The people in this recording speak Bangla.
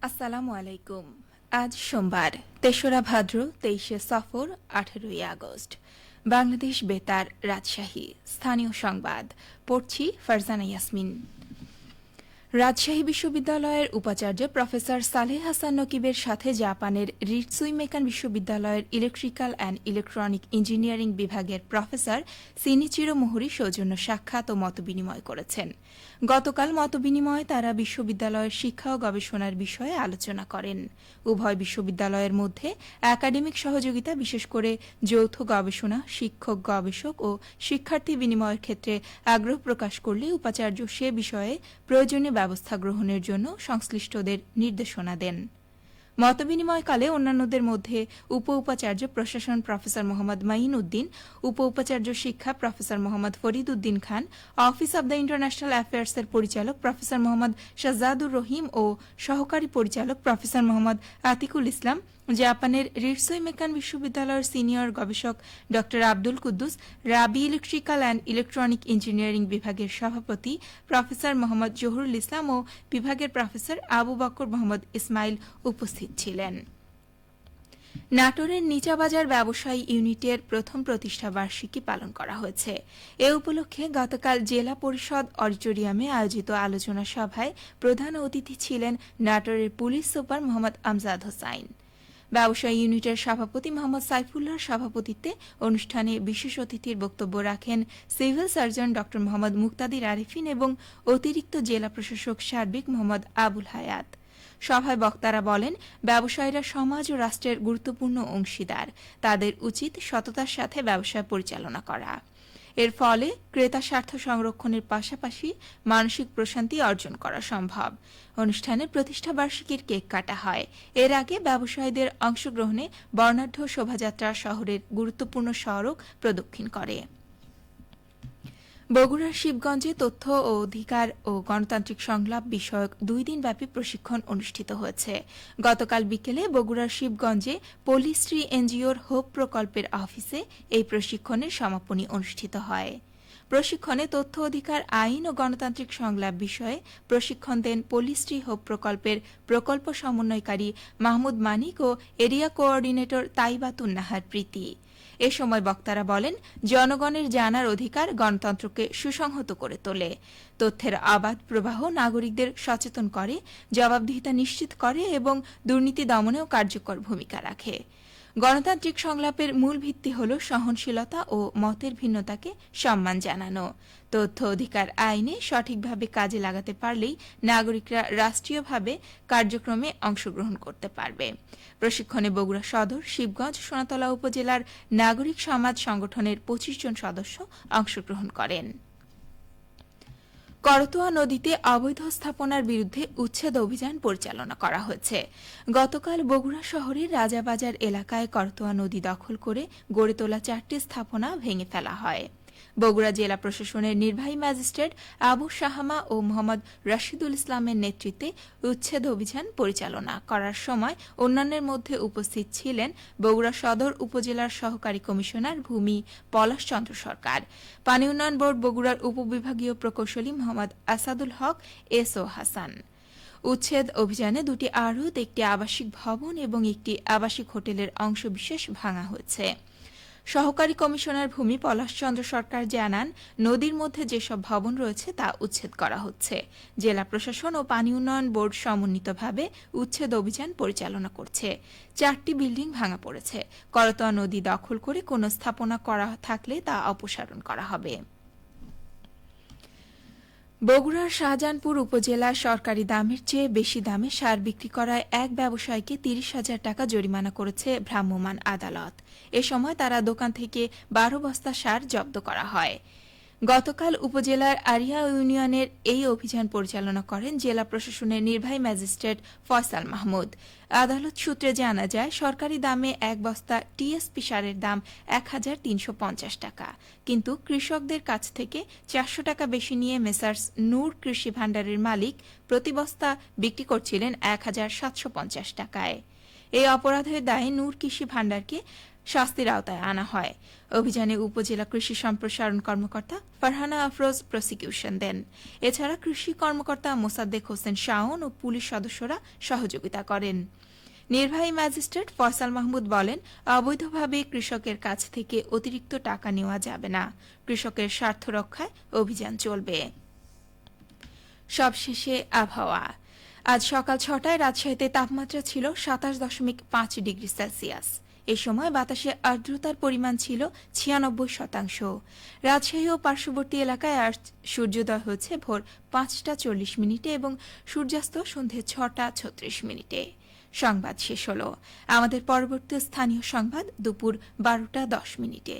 আসসালামু আলাইকুম। আজ সোমবার ৩রা ভাদ্র ২৩শে সফর ১৮ই আগস্ট। বাংলাদেশ বেতার রাজশাহী স্থানীয় সংবাদ পড়ছি ফারজানা ইয়াসমিন। রাজশাহী বিশ্ববিদ্যালয়ের উপাচার্য প্রফেসর সালেহ হাসান নকিবের সাথে জাপানের রিটসুই মেকান বিশ্ববিদ্যালয়ের ইলেকট্রিক্যাল অ্যান্ড ইলেকট্রনিক ইঞ্জিনিয়ারিং বিভাগের প্রফেসর সিনিচিরো মোহরি সৌজন্য সাক্ষাৎ ও মতবিনিময় করেছেন। গতকাল মতবিনিময়ে তারা বিশ্ববিদ্যালয়ের শিক্ষা ও গবেষণার বিষয়ে আলোচনা করেন। উভয় বিশ্ববিদ্যালয়ের মধ্যে একাডেমিক সহযোগিতা, বিশেষ করে যৌথ গবেষণা, শিক্ষক গবেষক ও শিক্ষার্থী বিনিময়ের ক্ষেত্রে আগ্রহ প্রকাশ করলে উপাচার্য সে বিষয়ে প্রয়োজনীয় ব্যবস্থা গ্রহণের জন্য সংশ্লিষ্টদের নির্দেশনা দেন। মতবিনিময়কালে অন্যান্যদের মধ্যে উপ উপাচার্য প্রশাসন প্রফেসর মোহাম্মদ মাইন উদ্দিন, উপ উপাচার্য শিক্ষা professor Mohammad Farid Uddin Khan, office of the international অ্যাফেয়ার্সের পরিচালক প্রফেসর মোহাম্মদ শাহজাদুর রহিম ও সহকারী পরিচালক প্রফেসর মোহাম্মদ আতিকুল ইসলাম, জাপানের রিটসুই মেকান বিশ্ববিদ্যালয়ের সিনিয়র গবেষক ড আব্দুল কুদ্দুস, রাবি ইলেকট্রিক্যাল অ্যান্ড ইলেকট্রনিক ইঞ্জিনিয়ারিং বিভাগের সভাপতি প্রফেসর মোহাম্মদ জহুরুল ইসলাম ও বিভাগের প্রফেসর আবু বকর মোহাম্মদ ইসমাইল উপস্থিত ছিলেন। নাটোরের নিচাবাজার ব্যবসায়ী ইউনিটের প্রথম প্রতিষ্ঠা বার্ষিকী পালন করা হয়েছে। এ উপলক্ষে গতকাল জেলা পরিষদ অডিটোরিয়ামে আয়োজিত আলোচনা সভায় প্রধান অতিথি ছিলেন নাটোরের পুলিশ সুপার মোহাম্মদ আমজাদ হোসাইন। ব্যবসায়ী ইউনিটের সভাপতি মোহাম্মদ সাইফুল্লাহর সভাপতিত্বে অনুষ্ঠানে বিশেষ অতিথির বক্তব্য রাখেন সিভিল সার্জন ড মোহাম্মদ মুক্তাদির আরিফিন এবং অতিরিক্ত জেলা প্রশাসক সার্বিক মোহাম্মদ আবুল হায়াত। সভায় বক্তারা বলেন, ব্যবসায়ীরা সমাজ ও রাষ্ট্রের গুরুত্বপূর্ণ অংশীদার। তাদের উচিত সততার সাথে ব্যবসা পরিচালনা করা। এর ফলে ক্রেতা স্বার্থ সংরক্ষণের পাশাপাশি মানসিক প্রশান্তি অর্জন করা সম্ভব। অনুষ্ঠানে প্রতিষ্ঠা বার্ষিকীর কেক কাটা হয়। এর আগে ব্যবসায়ীদের অংশগ্রহণে বর্ণাঢ্য শোভাযাত্রা শহরের গুরুত্বপূর্ণ সড়ক প্রদক্ষিণ করে। বগুড়ার শিবগঞ্জে তথ্য ও অধিকার ও গণতান্ত্রিক সংলাপ বিষয়ক 2 দিনব্যাপী প্রশিক্ষণ অনুষ্ঠিত হয়েছে। গতকাল বিকেলে বগুড়ার শিবগঞ্জে পল্লীশ্রী এনজিওর হোপ প্রকল্পের অফিসে এই প্রশিক্ষণের সমাপনী অনুষ্ঠিত হয়। প্রশিক্ষণে তথ্য অধিকার আইন ও গণতান্ত্রিক সংলাপ বিষয়ে প্রশিক্ষণ দেন পল্লীশ্রী হোপ প্রকল্পের প্রকল্প সমন্বয়কারী মাহমুদ মানিক ও এরিয়া কোঅর্ডিনেটর তাইবাতুন নাহার প্রীতি। এ সময় বক্তারা বলেন, জনগণের জানার অধিকার গণতন্ত্রকে সুসংহত করে তোলে। তথ্যের অবাধ প্রবাহ নাগরিকদের সচেতন করে, জবাবদিহিতা নিশ্চিত করে এবং দুর্নীতি দমনেও কার্যকর ভূমিকা রাখে। গণতান্ত্রিক সংলাপের মূল ভিত্তি হল সহনশীলতা ও মতের ভিন্নতাকে সম্মান জানানো। তথ্য অধিকার আইনে সঠিকভাবে কাজে লাগাতে পারলেই নাগরিকরা রাষ্ট্রীয়ভাবে কার্যক্রমে অংশগ্রহণ করতে পারবে। প্রশিক্ষণে বগুড়া সদর, শিবগঞ্জ, সোনাতলা উপজেলার নাগরিক সমাজ সংগঠনের 25 জন সদস্য অংশগ্রহণ করেন। করতোয়া নদীতে অবৈধ স্থাপনার বিরুদ্ধে উচ্ছেদ অভিযান পরিচালনা করা হয়েছে। গতকাল বগুড়া শহরের রাজাবাজার এলাকায় করতোয়া নদী দখল করে গড়ে তোলা 4টি স্থাপনা ভেঙে ফেলা হয়। বগুড়া জেলা প্রশাসনের নির্বাহী ম্যাজিস্ট্রেট আবু শাহামা ও মোহাম্মদ রাশিদুল ইসলামের নেতৃত্বে উচ্ছেদ অভিযান পরিচালনা করার সময় অন্যান্যের মধ্যে উপস্থিত ছিলেন বগুড়া সদর উপজেলার সহকারী কমিশনার ভূমি পলাশ চন্দ্র সরকার, পানি উন্নয়ন বোর্ড বগুড়ার উপবিভাগীয় প্রকৌশলী মোহাম্মদ আসাদুল হক, এসও হাসান। উচ্ছেদ অভিযানে 2টি আড়ত, একটি আবাসিক ভবন এবং একটি আবাসিক হোটেলের অংশবিশেষ ভাঙা হয়েছে। সহকারী কমিশনার ভূমি পলাশ চন্দ্র সরকার জানান, নদীর মধ্যে যেসব ভবন রয়েছে তা উচ্ছেদ করা হচ্ছে। জেলা প্রশাসন ও পানি উন্নয়ন বোর্ড সমন্বিতভাবে উচ্ছেদ অভিযান পরিচালনা করছে। 4টি বিল্ডিং ভাঙা পড়েছে। করতোয়া নদী দখল করে কোনো স্থাপনা করা থাকলে তা অপসারণ করা হবে। বগুড়ার শাহজাহানপুর উপজেলা সরকারি দামের চেয়ে বেশি দামে সার বিক্রি করায় এক ব্যবসায়ীকে 30,000 টাকা জরিমানা করেছে ভ্রাম্যমাণ আদালত। এ সময় তারা দোকান থেকে 12 বস্তা সার জব্দ করা হয়। গতকাল উপজেলার আরিয়া ইউনিয়নের এই অভিযান পরিচালনা করেন জেলা প্রশাসনের নির্বাহী ম্যাজিস্ট্রেট ফয়সাল মাহমুদ। আদালত সূত্রে জানা যায়, সরকারি দামে এক বস্তা টিএসপি সারের দাম 1,350 টাকা, কিন্তু কৃষকদের কাছ থেকে 400 টাকা বেশি নিয়ে মেসার্স নূর কৃষি ভাণ্ডারের মালিক প্রতি বস্তা বিক্রি করছিলেন 1,750 টাকায়। এই অপরাধের দায়ে নূর কৃষি ভাণ্ডারকে শাস্তির আওতায় আনা হয়। অভিযানে উপজেলা কৃষি সম্প্রসারণ কর্মকর্তা ফারহানা আফরোজ প্রসিকিউশন দেন। এছাড়া কৃষি কর্মকর্তা মোসাদ্দেক হোসেন শাওন ও পুলিশ সদস্যরা সহযোগিতা করেন। নির্বাহী ম্যাজিস্ট্রেট ফয়সাল মাহমুদ বলেন, অবৈধভাবে কৃষকের কাছ থেকে অতিরিক্ত টাকা নেওয়া যাবে না। কৃষকের স্বার্থ রক্ষায় অভিযান চলবে। সবশেষে আবহাওয়া। আজ সকাল ৬টায় রাজশাহীতে তাপমাত্রা ছিল ২৭.৫ ডিগ্রি সেলসিয়াস। এ সময় বাতাসে আর্দ্রতার পরিমাণ ছিল ৯৬%। রাজশাহী ও পার্শ্ববর্তী এলাকায় আজ সূর্যোদয় হচ্ছে ভোর ৫টা ৪০ মিনিটে এবং সূর্যাস্ত সন্ধে ৬টা ৩৬ মিনিটে। সংবাদ শেষ হল। আমাদের পরবর্তী স্থানীয় সংবাদ দুপুর ১২টা ১০ মিনিটে।